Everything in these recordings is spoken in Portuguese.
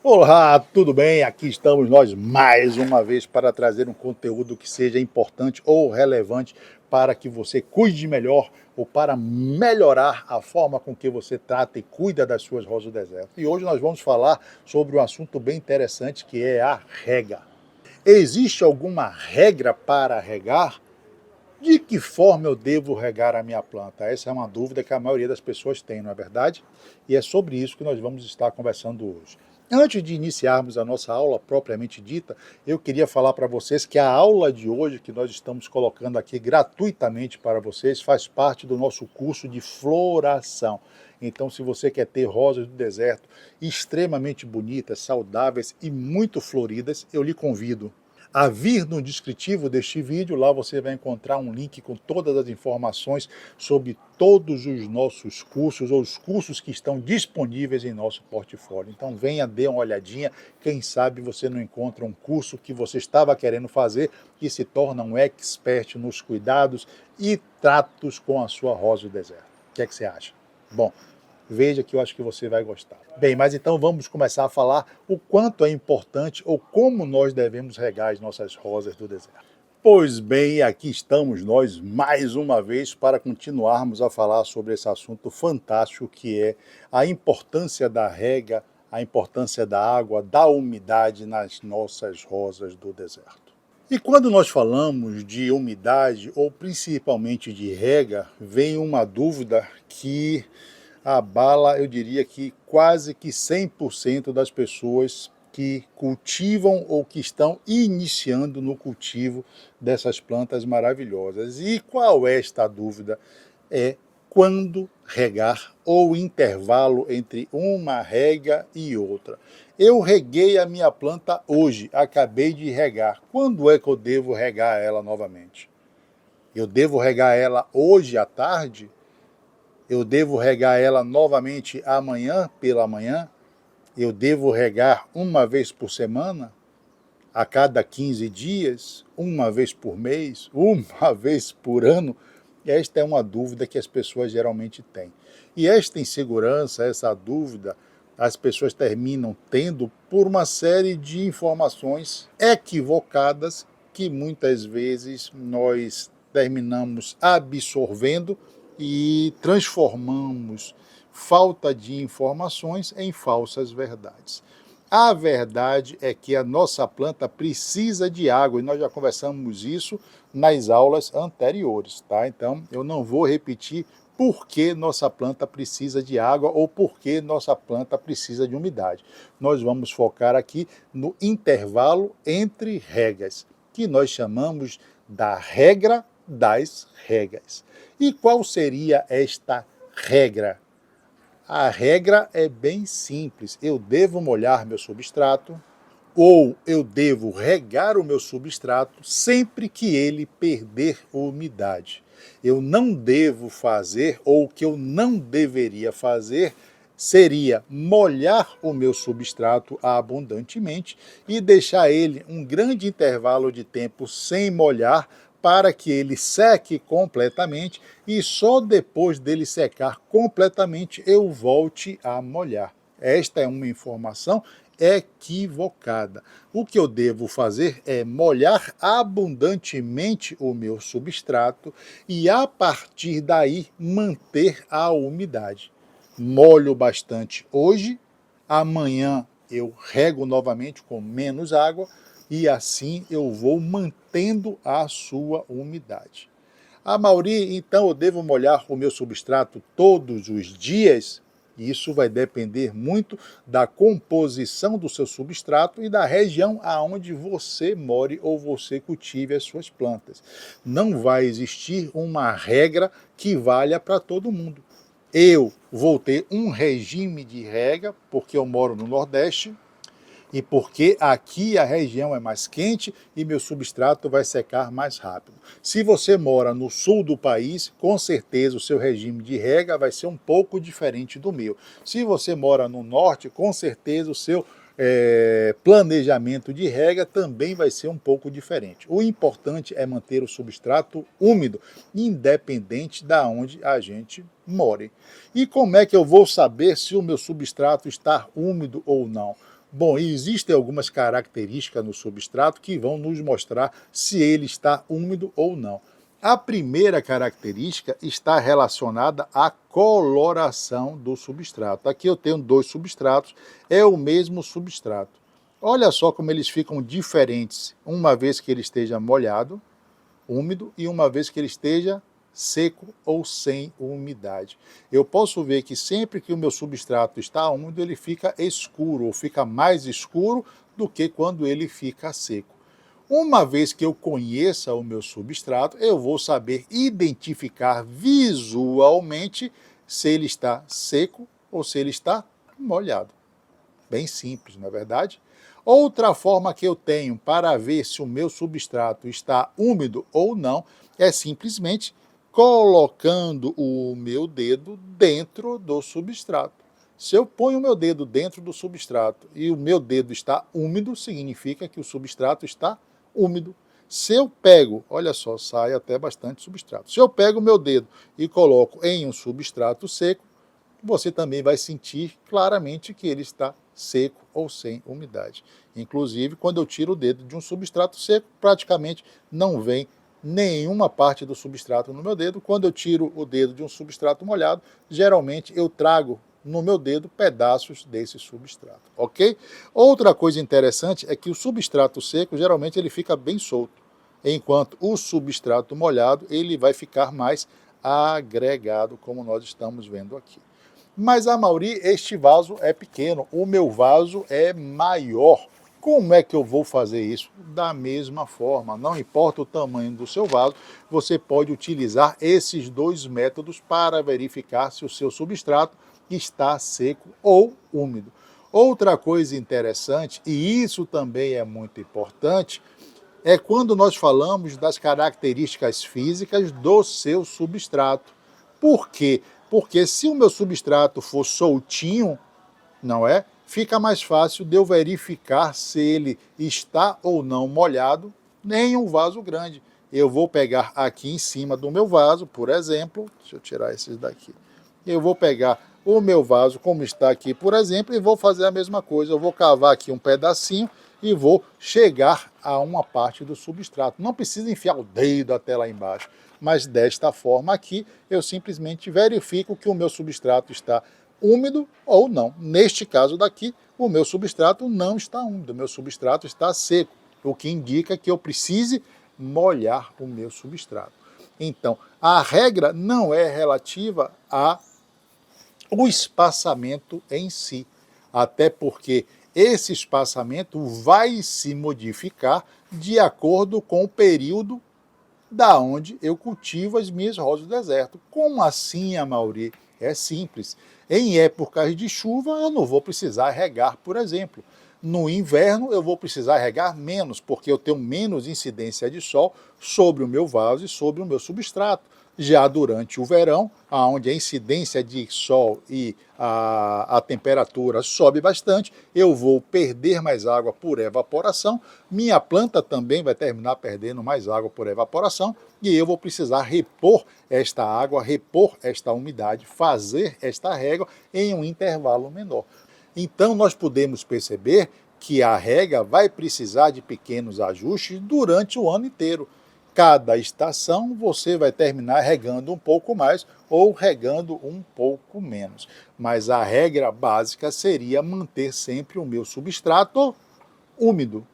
Olá, tudo bem? Aqui estamos nós mais uma vez para trazer um conteúdo que seja importante ou relevante para que você cuide melhor ou para melhorar a forma com que você trata e cuida das suas rosas do deserto. E hoje nós vamos falar sobre um assunto bem interessante que é a rega. Existe alguma regra para regar? De que forma eu devo regar a minha planta? Essa é uma dúvida que a maioria das pessoas tem, não é verdade? E é sobre isso que nós vamos estar conversando hoje. Antes de iniciarmos a nossa aula propriamente dita, eu queria falar para vocês que a aula de hoje, que nós estamos colocando aqui gratuitamente para vocês, faz parte do nosso curso de floração. Então, se você quer ter rosas do deserto extremamente bonitas, saudáveis e muito floridas, eu lhe convido a vir no descritivo deste vídeo. Lá você vai encontrar um link com todas as informações sobre todos os nossos cursos ou os cursos que estão disponíveis em nosso portfólio. Então venha, dê uma olhadinha, quem sabe você não encontra um curso que você estava querendo fazer e se torna um expert nos cuidados e tratos com a sua rosa do deserto. O que é que você acha? Bom, veja que eu acho que você vai gostar. Bem, mas então vamos começar a falar o quanto é importante ou como nós devemos regar as nossas rosas do deserto. Pois bem, aqui estamos nós mais uma vez para continuarmos a falar sobre esse assunto fantástico que é a importância da rega, a importância da água, da umidade nas nossas rosas do deserto. E quando nós falamos de umidade ou principalmente de rega, vem uma dúvida que abala, eu diria que quase que 100% das pessoas que cultivam ou que estão iniciando no cultivo dessas plantas maravilhosas. E qual é esta dúvida? É quando regar ou intervalo entre uma rega e outra. Eu reguei a minha planta hoje, acabei de regar. Quando é que eu devo regar ela novamente? Eu devo regar ela hoje à tarde? Eu devo regar ela novamente amanhã pela manhã? Eu devo regar uma vez por semana? A cada 15 dias? Uma vez por mês? Uma vez por ano? Esta é uma dúvida que as pessoas geralmente têm. E esta insegurança, essa dúvida, as pessoas terminam tendo por uma série de informações equivocadas que muitas vezes nós terminamos absorvendo e transformamos falta de informações em falsas verdades. A verdade é que a nossa planta precisa de água, e nós já conversamos isso nas aulas anteriores, tá? Então, eu não vou repetir por que nossa planta precisa de água ou por que nossa planta precisa de umidade. Nós vamos focar aqui no intervalo entre regas, que nós chamamos da regra das regas. E qual seria esta regra? A regra é bem simples. Eu devo molhar meu substrato ou eu devo regar o meu substrato sempre que ele perder umidade. Eu não devo fazer, ou o que eu não deveria fazer, seria molhar o meu substrato abundantemente e deixar ele um grande intervalo de tempo sem molhar para que ele seque completamente e só depois dele secar completamente eu volte a molhar. Esta é uma informação equivocada. O que eu devo fazer é molhar abundantemente o meu substrato e a partir daí manter a umidade. Molho bastante hoje, amanhã eu rego novamente com menos água e assim eu vou mantendo a sua umidade. A Mauri, então eu devo molhar o meu substrato todos os dias? Isso vai depender muito da composição do seu substrato e da região aonde você more ou você cultive as suas plantas. Não vai existir uma regra que valha para todo mundo. Eu vou ter um regime de rega, porque eu moro no Nordeste, e porque aqui a região é mais quente e meu substrato vai secar mais rápido. Se você mora no sul do país, com certeza o seu regime de rega vai ser um pouco diferente do meu. Se você mora no norte, com certeza o seu planejamento de rega também vai ser um pouco diferente. O importante é manter o substrato úmido, independente de onde a gente more. E como é que eu vou saber se o meu substrato está úmido ou não? Bom, existem algumas características no substrato que vão nos mostrar se ele está úmido ou não. A primeira característica está relacionada à coloração do substrato. Aqui eu tenho dois substratos, é o mesmo substrato. Olha só como eles ficam diferentes, uma vez que ele esteja molhado, úmido, e uma vez que ele esteja seco ou sem umidade. Eu posso ver que sempre que o meu substrato está úmido, ele fica escuro, ou fica mais escuro do que quando ele fica seco. Uma vez que eu conheça o meu substrato, eu vou saber identificar visualmente se ele está seco ou se ele está molhado. Bem simples, não é verdade? Outra forma que eu tenho para ver se o meu substrato está úmido ou não é simplesmente colocando o meu dedo dentro do substrato. Se eu ponho o meu dedo dentro do substrato e o meu dedo está úmido, significa que o substrato está úmido. Se eu pego, olha só, sai até bastante substrato. Se eu pego o meu dedo e coloco em um substrato seco, você também vai sentir claramente que ele está seco ou sem umidade. Inclusive, quando eu tiro o dedo de um substrato seco, praticamente não vem nenhuma parte do substrato no meu dedo. Quando eu tiro o dedo de um substrato molhado, geralmente eu trago no meu dedo pedaços desse substrato, ok? Outra coisa interessante é que o substrato seco, geralmente ele fica bem solto, enquanto o substrato molhado, ele vai ficar mais agregado, como nós estamos vendo aqui. Mas, Amaury, este vaso é pequeno, o meu vaso é maior. Como é que eu vou fazer isso? Da mesma forma, não importa o tamanho do seu vaso, você pode utilizar esses dois métodos para verificar se o seu substrato está seco ou úmido. Outra coisa interessante, e isso também é muito importante, é quando nós falamos das características físicas do seu substrato. Por quê? Porque se o meu substrato for soltinho, não é? Fica mais fácil de eu verificar se ele está ou não molhado em um vaso grande. Eu vou pegar aqui em cima do meu vaso, por exemplo, deixa eu tirar esses daqui. Eu vou pegar o meu vaso, como está aqui, por exemplo, e vou fazer a mesma coisa. Eu vou cavar aqui um pedacinho e vou chegar a uma parte do substrato. Não precisa enfiar o dedo até lá embaixo, mas desta forma aqui, eu simplesmente verifico que o meu substrato está úmido ou não. Neste caso daqui, o meu substrato não está úmido, o meu substrato está seco, o que indica que eu precise molhar o meu substrato. Então, a regra não é relativa ao espaçamento em si, até porque esse espaçamento vai se modificar de acordo com o período da onde eu cultivo as minhas rosas do deserto. Como assim, Amaury? É simples. Em épocas de chuva, eu não vou precisar regar, por exemplo. No inverno, eu vou precisar regar menos, porque eu tenho menos incidência de sol sobre o meu vaso e sobre o meu substrato. Já durante o verão, onde a incidência de sol e a temperatura sobe bastante, eu vou perder mais água por evaporação, minha planta também vai terminar perdendo mais água por evaporação, e eu vou precisar repor esta água, repor esta umidade, fazer esta rega em um intervalo menor. Então nós podemos perceber que a rega vai precisar de pequenos ajustes durante o ano inteiro. Cada estação você vai terminar regando um pouco mais ou regando um pouco menos. Mas a regra básica seria manter sempre o meu substrato úmido.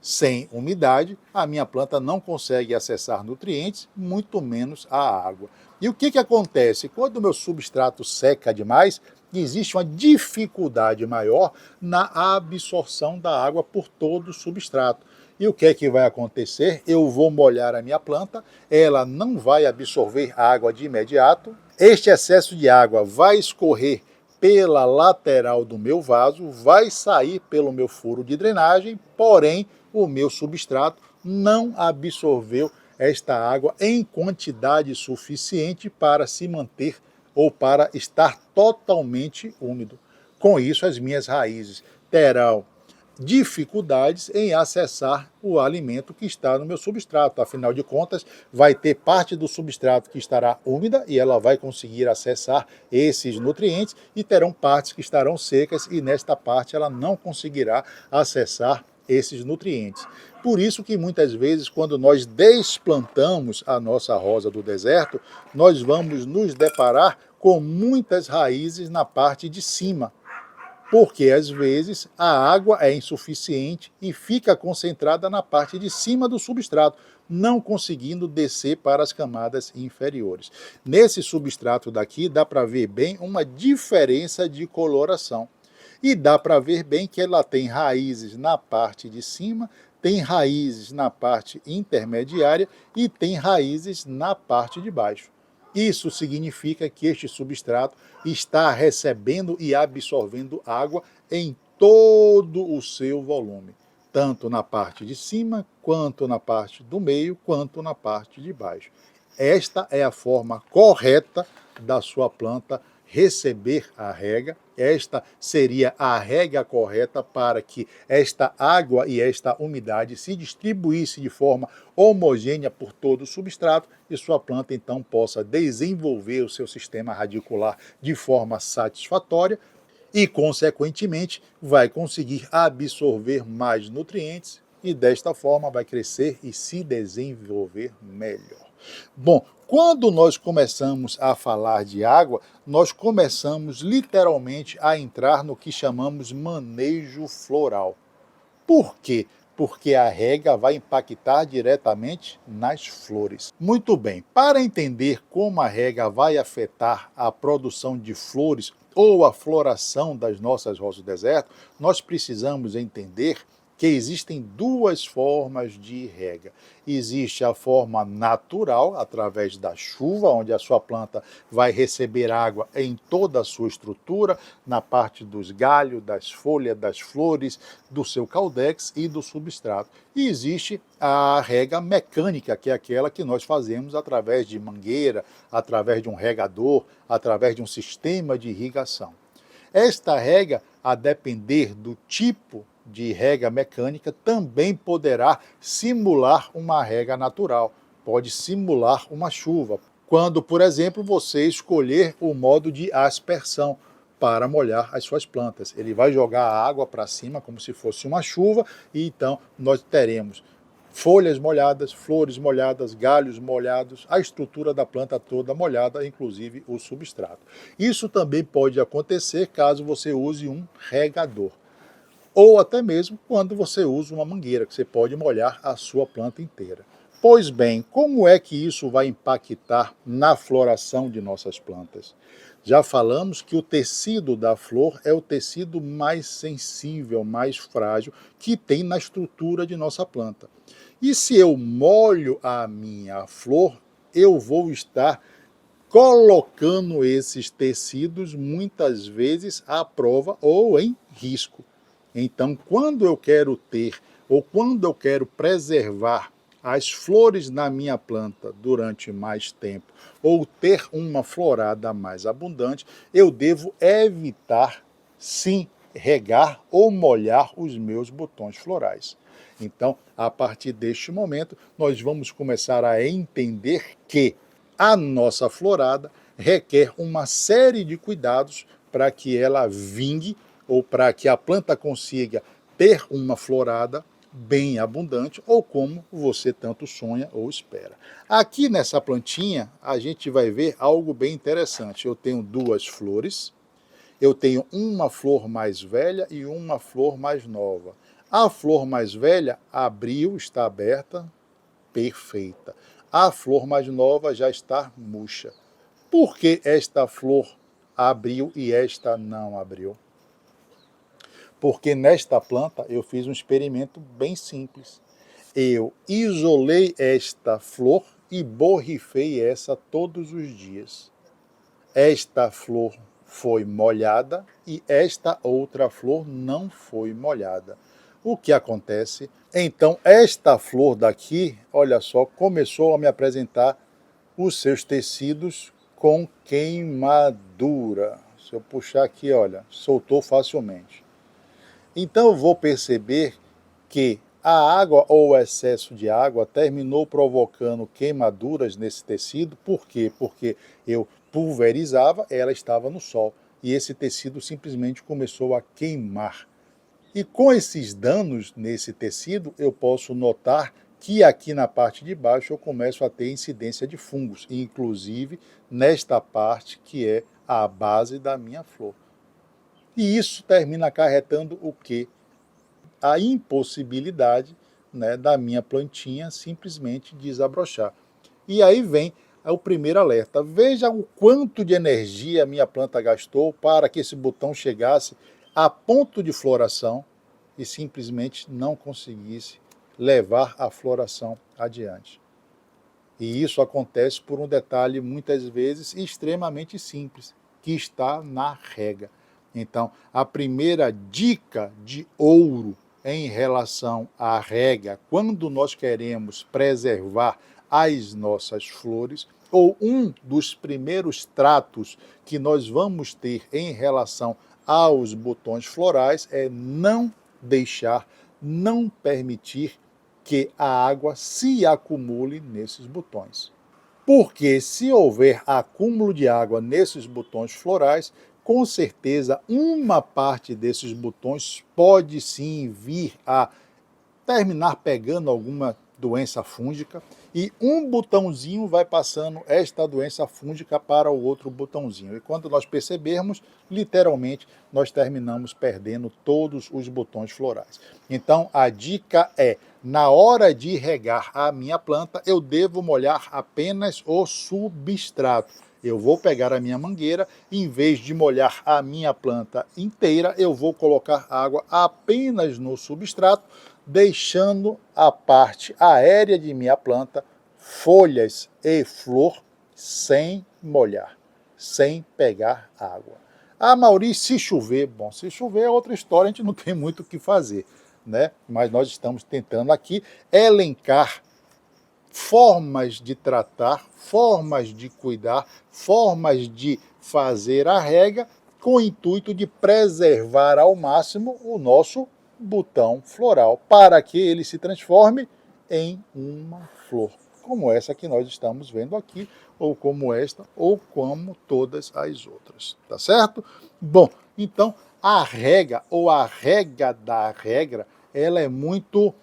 Sem umidade, a minha planta não consegue acessar nutrientes, muito menos a água. E o que acontece? Quando o meu substrato seca demais, existe uma dificuldade maior na absorção da água por todo o substrato. E o que é que vai acontecer? Eu vou molhar a minha planta, ela não vai absorver água de imediato. Este excesso de água vai escorrer pela lateral do meu vaso, vai sair pelo meu furo de drenagem, porém o meu substrato não absorveu esta água em quantidade suficiente para se manter ou para estar totalmente úmido. Com isso, as minhas raízes terão dificuldades em acessar o alimento que está no meu substrato. Afinal de contas, vai ter parte do substrato que estará úmida e ela vai conseguir acessar esses nutrientes, e terão partes que estarão secas e nesta parte ela não conseguirá acessar esses nutrientes. Por isso que muitas vezes, quando nós desplantamos a nossa rosa do deserto, nós vamos nos deparar com muitas raízes na parte de cima, porque às vezes a água é insuficiente e fica concentrada na parte de cima do substrato, não conseguindo descer para as camadas inferiores. Nesse substrato daqui dá para ver bem uma diferença de coloração. E dá para ver bem que ela tem raízes na parte de cima, tem raízes na parte intermediária e tem raízes na parte de baixo. Isso significa que este substrato está recebendo e absorvendo água em todo o seu volume, tanto na parte de cima, quanto na parte do meio, quanto na parte de baixo. Esta é a forma correta da sua planta receber a rega. Esta seria a rega correta para que esta água e esta umidade se distribuísse de forma homogênea por todo o substrato e sua planta então possa desenvolver o seu sistema radicular de forma satisfatória e, consequentemente, vai conseguir absorver mais nutrientes e desta forma vai crescer e se desenvolver melhor. Bom, quando nós começamos a falar de água, nós começamos literalmente a entrar no que chamamos manejo floral. Por quê? Porque a rega vai impactar diretamente nas flores. Muito bem, para entender como a rega vai afetar a produção de flores ou a floração das nossas rosas do deserto, nós precisamos entender que existem duas formas de rega. Existe a forma natural, através da chuva, onde a sua planta vai receber água em toda a sua estrutura, na parte dos galhos, das folhas, das flores, do seu caudex e do substrato. E existe a rega mecânica, que é aquela que nós fazemos através de mangueira, através de um regador, através de um sistema de irrigação. Esta rega, a depender do tipo de rega mecânica, também poderá simular uma rega natural, pode simular uma chuva. Quando, por exemplo, você escolher o modo de aspersão para molhar as suas plantas. Ele vai jogar a água para cima como se fosse uma chuva e então nós teremos folhas molhadas, flores molhadas, galhos molhados, a estrutura da planta toda molhada, inclusive o substrato. Isso também pode acontecer caso você use um regador, ou até mesmo quando você usa uma mangueira, que você pode molhar a sua planta inteira. Pois bem, como é que isso vai impactar na floração de nossas plantas? Já falamos que o tecido da flor é o tecido mais sensível, mais frágil que tem na estrutura de nossa planta. E se eu molho a minha flor, eu vou estar colocando esses tecidos muitas vezes à prova ou em risco. Então, quando eu quero ter ou quando eu quero preservar as flores na minha planta durante mais tempo ou ter uma florada mais abundante, eu devo evitar, sim, regar ou molhar os meus botões florais. Então, a partir deste momento, nós vamos começar a entender que a nossa florada requer uma série de cuidados para que ela vingue ou para que a planta consiga ter uma florada bem abundante, ou como você tanto sonha ou espera. Aqui nessa plantinha, a gente vai ver algo bem interessante. Eu tenho duas flores, eu tenho uma flor mais velha e uma flor mais nova. A flor mais velha abriu, está aberta, perfeita. A flor mais nova já está murcha. Por que esta flor abriu e esta não abriu? Porque nesta planta eu fiz um experimento bem simples. Eu isolei esta flor e borrifei essa todos os dias. Esta flor foi molhada e esta outra flor não foi molhada. O que acontece? Então, esta flor daqui, olha só, começou a me apresentar os seus tecidos com queimadura. Se eu puxar aqui, olha, soltou facilmente. Então eu vou perceber que a água ou o excesso de água terminou provocando queimaduras nesse tecido. Por quê? Porque eu pulverizava, ela estava no sol, e esse tecido simplesmente começou a queimar. E com esses danos nesse tecido, eu posso notar que aqui na parte de baixo eu começo a ter incidência de fungos, inclusive nesta parte que é a base da minha flor. E isso termina acarretando o quê? A impossibilidade, né, da minha plantinha simplesmente desabrochar. E aí vem o primeiro alerta. Veja o quanto de energia a minha planta gastou para que esse botão chegasse a ponto de floração e simplesmente não conseguisse levar a floração adiante. E isso acontece por um detalhe muitas vezes extremamente simples, que está na rega. Então, a primeira dica de ouro em relação à rega, quando nós queremos preservar as nossas flores, ou um dos primeiros tratos que nós vamos ter em relação aos botões florais, é não deixar, não permitir que a água se acumule nesses botões. Porque se houver acúmulo de água nesses botões florais, com certeza uma parte desses botões pode sim vir a terminar pegando alguma doença fúngica e um botãozinho vai passando esta doença fúngica para o outro botãozinho. E quando nós percebermos, literalmente, nós terminamos perdendo todos os botões florais. Então, a dica é, na hora de regar a minha planta, eu devo molhar apenas o substrato. Eu vou pegar a minha mangueira, em vez de molhar a minha planta inteira, eu vou colocar água apenas no substrato, deixando a parte aérea de minha planta, folhas e flor, sem molhar, sem pegar água. Ah, Maurício, se chover, bom, se chover é outra história, a gente não tem muito o que fazer, né? Mas nós estamos tentando aqui elencar formas de tratar, formas de cuidar, formas de fazer a rega com o intuito de preservar ao máximo o nosso botão floral, para que ele se transforme em uma flor, como essa que nós estamos vendo aqui, ou como esta, ou como todas as outras, tá certo? Bom, então a rega, ou a rega da regra, ela é muito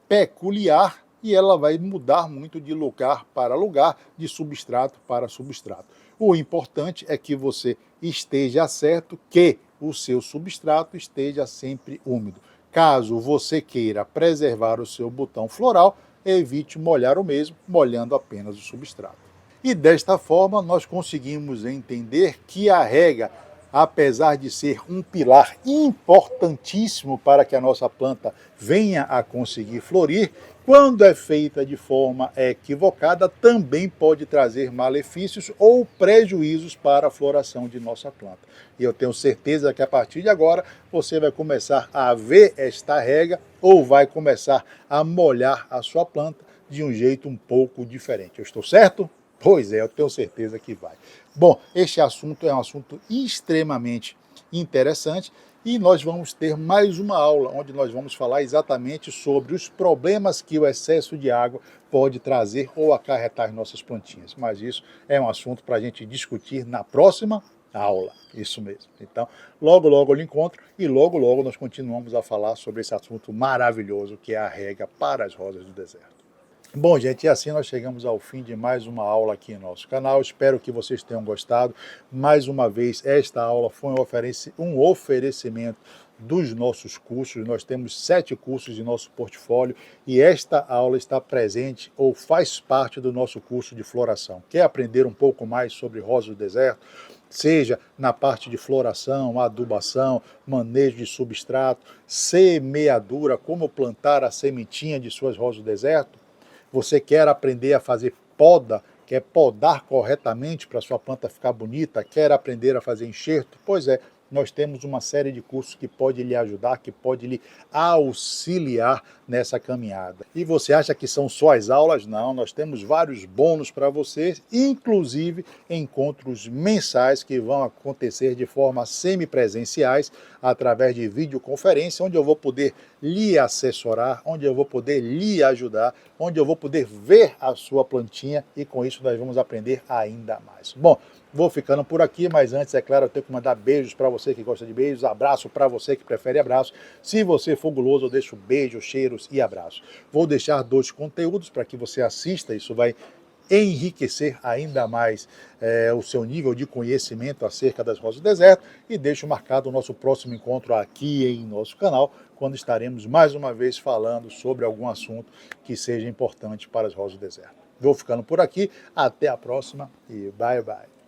peculiar e ela vai mudar muito de lugar para lugar, de substrato para substrato. O importante é que você esteja certo que o seu substrato esteja sempre úmido. Caso você queira preservar o seu botão floral, evite molhar o mesmo, molhando apenas o substrato. E desta forma nós conseguimos entender que a rega, apesar de ser um pilar importantíssimo para que a nossa planta venha a conseguir florir, quando é feita de forma equivocada, também pode trazer malefícios ou prejuízos para a floração de nossa planta. E eu tenho certeza que a partir de agora você vai começar a ver esta regra ou vai começar a molhar a sua planta de um jeito um pouco diferente. Eu estou certo? Pois é, eu tenho certeza que vai. Bom, este assunto é um assunto extremamente interessante e nós vamos ter mais uma aula onde nós vamos falar exatamente sobre os problemas que o excesso de água pode trazer ou acarretar em nossas plantinhas. Mas isso é um assunto para a gente discutir na próxima aula. Isso mesmo. Então, logo, logo eu lhe encontro e logo, logo nós continuamos a falar sobre esse assunto maravilhoso que é a rega para as rosas do deserto. Bom, gente, e assim nós chegamos ao fim de mais uma aula aqui em nosso canal. Espero que vocês tenham gostado. Mais uma vez, esta aula foi um oferecimento dos nossos cursos. Nós temos 7 cursos de nosso portfólio e esta aula está presente ou faz parte do nosso curso de floração. Quer aprender um pouco mais sobre rosas do deserto? Seja na parte de floração, adubação, manejo de substrato, semeadura, como plantar a sementinha de suas rosas do deserto? Você quer aprender a fazer poda, quer podar corretamente para sua planta ficar bonita, quer aprender a fazer enxerto? Pois é, nós temos uma série de cursos que pode lhe ajudar, que pode lhe auxiliar nessa caminhada. E você acha que são só as aulas? Não, nós temos vários bônus para você, inclusive encontros mensais que vão acontecer de forma semipresenciais, através de videoconferência, onde eu vou poder lhe assessorar, onde eu vou poder lhe ajudar, onde eu vou poder ver a sua plantinha e com isso nós vamos aprender ainda mais. Bom, vou ficando por aqui, mas antes, é claro, eu tenho que mandar beijos para você que gosta de beijos, abraço para você que prefere abraço. Se você for guloso, eu deixo beijos, cheiros e abraços. Vou deixar 2 conteúdos para que você assista, isso vai enriquecer ainda mais o seu nível de conhecimento acerca das rosas do deserto, e deixo marcado o nosso próximo encontro aqui em nosso canal, quando estaremos mais uma vez falando sobre algum assunto que seja importante para as rosas do deserto. Vou ficando por aqui, até a próxima e bye bye.